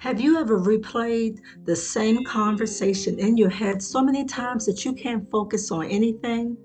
Have you ever replayed the same conversation in your head so many times that you can't focus on anything?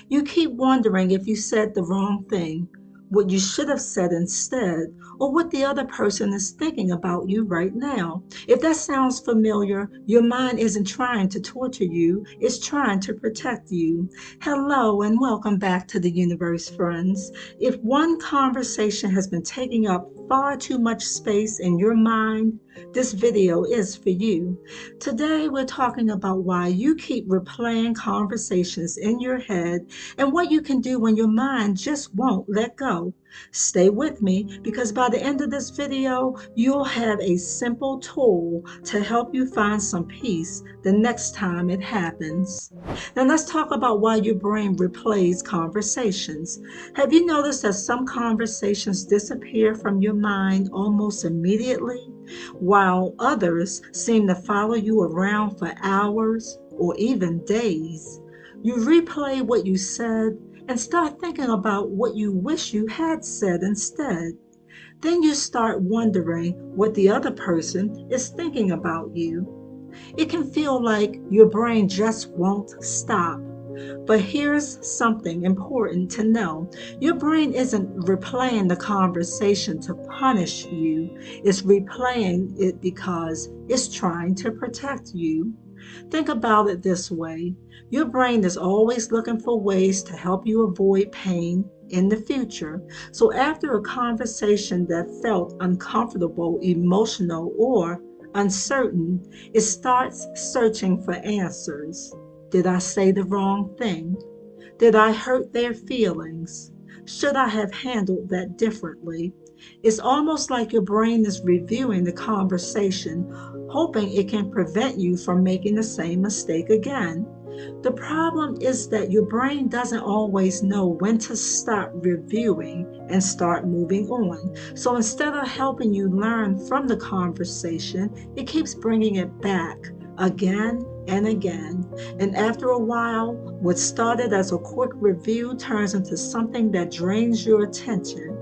You keep wondering if you said the wrong thing, what you should have said instead, or what the other person is thinking about you right now. If that sounds familiar, your mind isn't trying to torture you, it's trying to protect you. Hello, and welcome back to the universe, friends. If one conversation has been taking up far too much space in your mind, this video is for you. Today, we're talking about why you keep replaying conversations in your head and what you can do when your mind just won't let go. Stay with me because by the end of this video, you'll have a simple tool to help you find some peace the next time it happens. Now, let's talk about why your brain replays conversations. Have you noticed that some conversations disappear from your mind almost immediately, while others seem to follow you around for hours or even days? You replay what you said and start thinking about what you wish you had said instead. Then you start wondering what the other person is thinking about you. It can feel like your brain just won't stop. But here's something important to know. Your brain isn't replaying the conversation to punish you. It's replaying it because it's trying to protect you. Think about it this way. Your brain is always looking for ways to help you avoid pain in the future. So after a conversation that felt uncomfortable, emotional, or uncertain, it starts searching for answers. Did I say the wrong thing? Did I hurt their feelings? Should I have handled that differently? It's almost like your brain is reviewing the conversation, hoping it can prevent you from making the same mistake again. The problem is that your brain doesn't always know when to stop reviewing and start moving on. So instead of helping you learn from the conversation, it keeps bringing it back again and again. And after a while, what started as a quick review turns into something that drains your attention,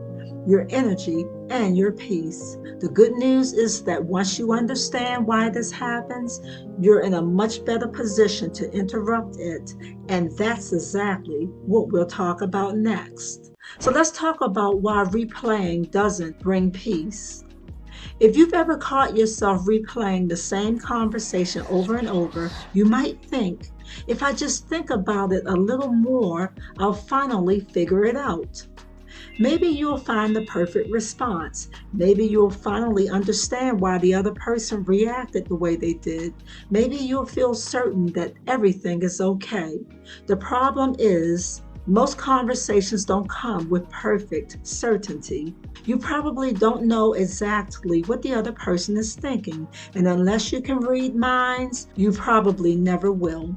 your energy, and your peace. The good news is that once you understand why this happens, you're in a much better position to interrupt it. And that's exactly what we'll talk about next. So let's talk about why replaying doesn't bring peace. If you've ever caught yourself replaying the same conversation over and over, you might think, if I just think about it a little more, I'll finally figure it out. Maybe you'll find the perfect response. Maybe you'll finally understand why the other person reacted the way they did. Maybe you'll feel certain that everything is okay. The problem is, most conversations don't come with perfect certainty. You probably don't know exactly what the other person is thinking, and unless you can read minds, you probably never will.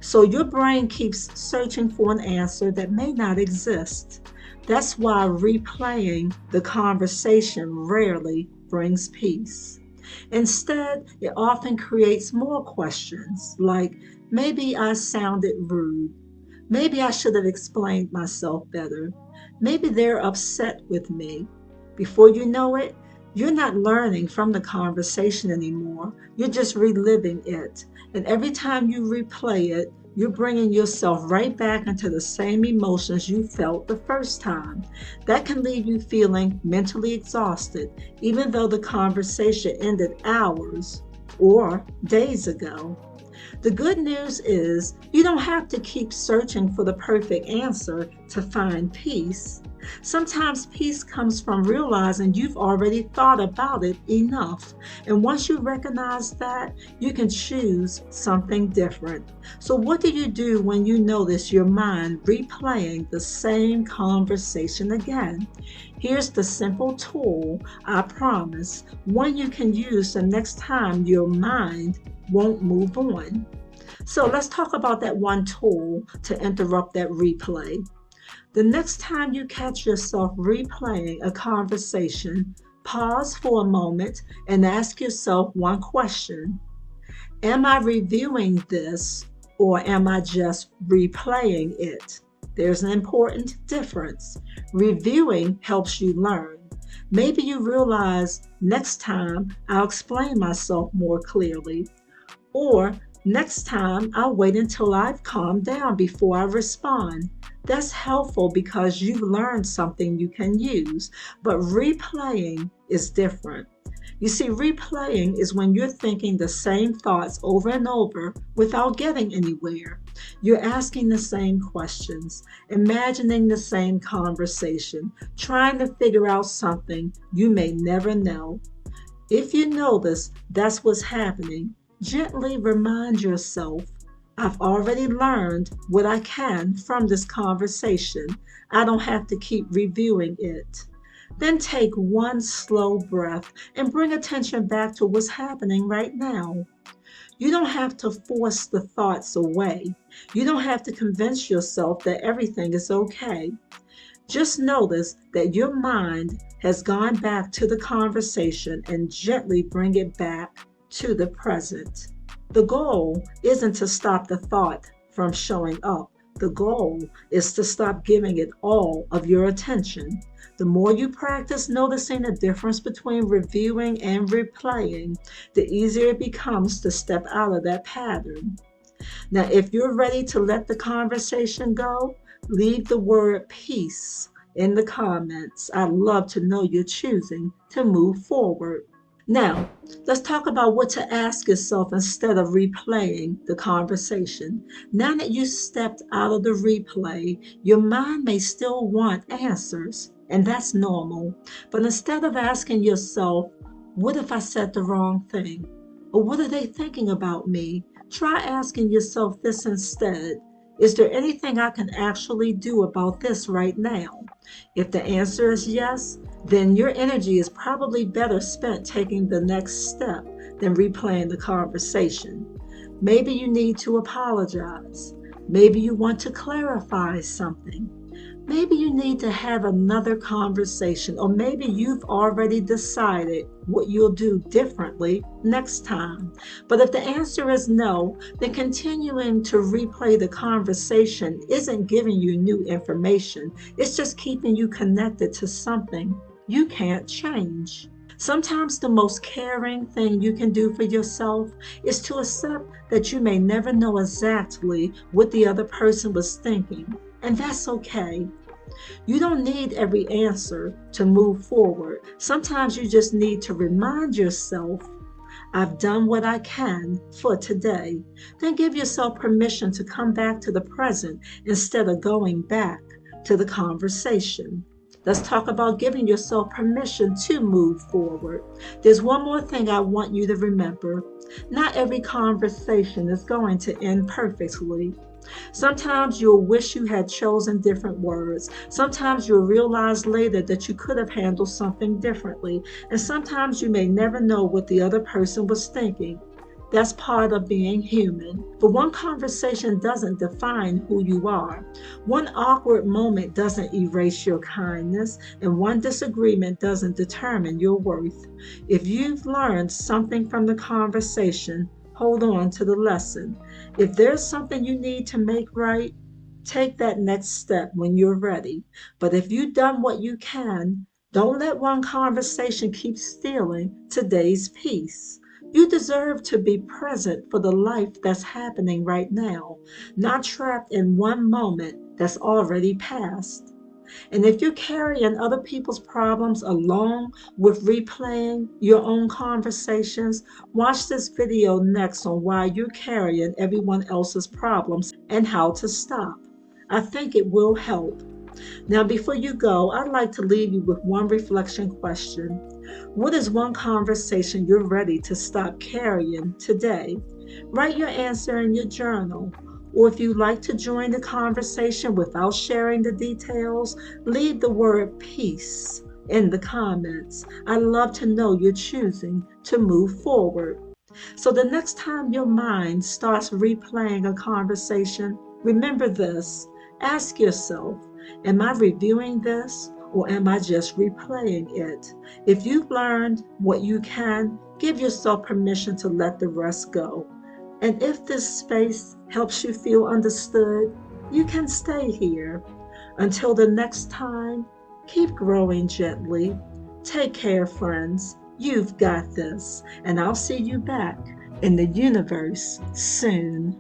So your brain keeps searching for an answer that may not exist. That's why replaying the conversation rarely brings peace. Instead, it often creates more questions like, maybe I sounded rude. Maybe I should have explained myself better. Maybe they're upset with me. Before you know it, you're not learning from the conversation anymore. You're just reliving it. And every time you replay it, you're bringing yourself right back into the same emotions you felt the first time. That can leave you feeling mentally exhausted, even though the conversation ended hours or days ago. The good news is you don't have to keep searching for the perfect answer to find peace. Sometimes peace comes from realizing you've already thought about it enough. And once you recognize that, you can choose something different. So what do you do when you notice your mind replaying the same conversation again? Here's the simple tool, I promise, one you can use the next time your mind won't move on. So let's talk about that one tool to interrupt that replay. The next time you catch yourself replaying a conversation, pause for a moment and ask yourself one question. Am I reviewing this or am I just replaying it? There's an important difference. Reviewing helps you learn. Maybe you realize next time I'll explain myself more clearly. Or next time, I'll wait until I've calmed down before I respond. That's helpful because you've learned something you can use, but replaying is different. You see, replaying is when you're thinking the same thoughts over and over without getting anywhere. You're asking the same questions, imagining the same conversation, trying to figure out something you may never know. If you notice that's what's happening, gently remind yourself, I've already learned what I can from this conversation. I don't have to keep reviewing it. Then take one slow breath and bring attention back to what's happening right now. You don't have to force the thoughts away. You don't have to convince yourself that everything is okay. Just notice that your mind has gone back to the conversation and gently bring it back to the present. The goal isn't to stop the thought from showing up. The goal is to stop giving it all of your attention. The more you practice noticing the difference between reviewing and replaying, the easier it becomes to step out of that pattern. Now, if you're ready to let the conversation go, leave the word peace in the comments. I'd love to know you're choosing to move forward. Now, let's talk about what to ask yourself instead of replaying the conversation. Now that you stepped out of the replay, your mind may still want answers, and that's normal. But instead of asking yourself, what if I said the wrong thing? Or what are they thinking about me? Try asking yourself this instead. Is there anything I can actually do about this right now? If the answer is yes, then your energy is probably better spent taking the next step than replaying the conversation. Maybe you need to apologize. Maybe you want to clarify something. Maybe you need to have another conversation, or maybe you've already decided what you'll do differently next time. But if the answer is no, then continuing to replay the conversation isn't giving you new information. It's just keeping you connected to something you can't change. Sometimes the most caring thing you can do for yourself is to accept that you may never know exactly what the other person was thinking, and that's okay. You don't need every answer to move forward. Sometimes you just need to remind yourself, I've done what I can for today. Then give yourself permission to come back to the present instead of going back to the conversation. Let's talk about giving yourself permission to move forward. There's one more thing I want you to remember. Not every conversation is going to end perfectly. Sometimes you'll wish you had chosen different words. Sometimes you'll realize later that you could have handled something differently. And sometimes you may never know what the other person was thinking. That's part of being human. But one conversation doesn't define who you are. One awkward moment doesn't erase your kindness, and one disagreement doesn't determine your worth. If you've learned something from the conversation, hold on to the lesson. If there's something you need to make right, take that next step when you're ready. But if you've done what you can, don't let one conversation keep stealing today's peace. You deserve to be present for the life that's happening right now, not trapped in one moment that's already passed. And if you're carrying other people's problems along with replaying your own conversations, watch this video next on why you're carrying everyone else's problems and how to stop. I think it will help. Now, before you go, I'd like to leave you with one reflection question. What is one conversation you're ready to stop carrying today? Write your answer in your journal. Or if you'd like to join the conversation without sharing the details, leave the word peace in the comments. I'd love to know you're choosing to move forward. So the next time your mind starts replaying a conversation, remember this. Ask yourself, am I reviewing this or am I just replaying it? If you've learned what you can, give yourself permission to let the rest go. And if this space helps you feel understood, you can stay here. Until the next time, keep growing gently, Take care, friends. You've got this, and I'll see you back in the universe soon.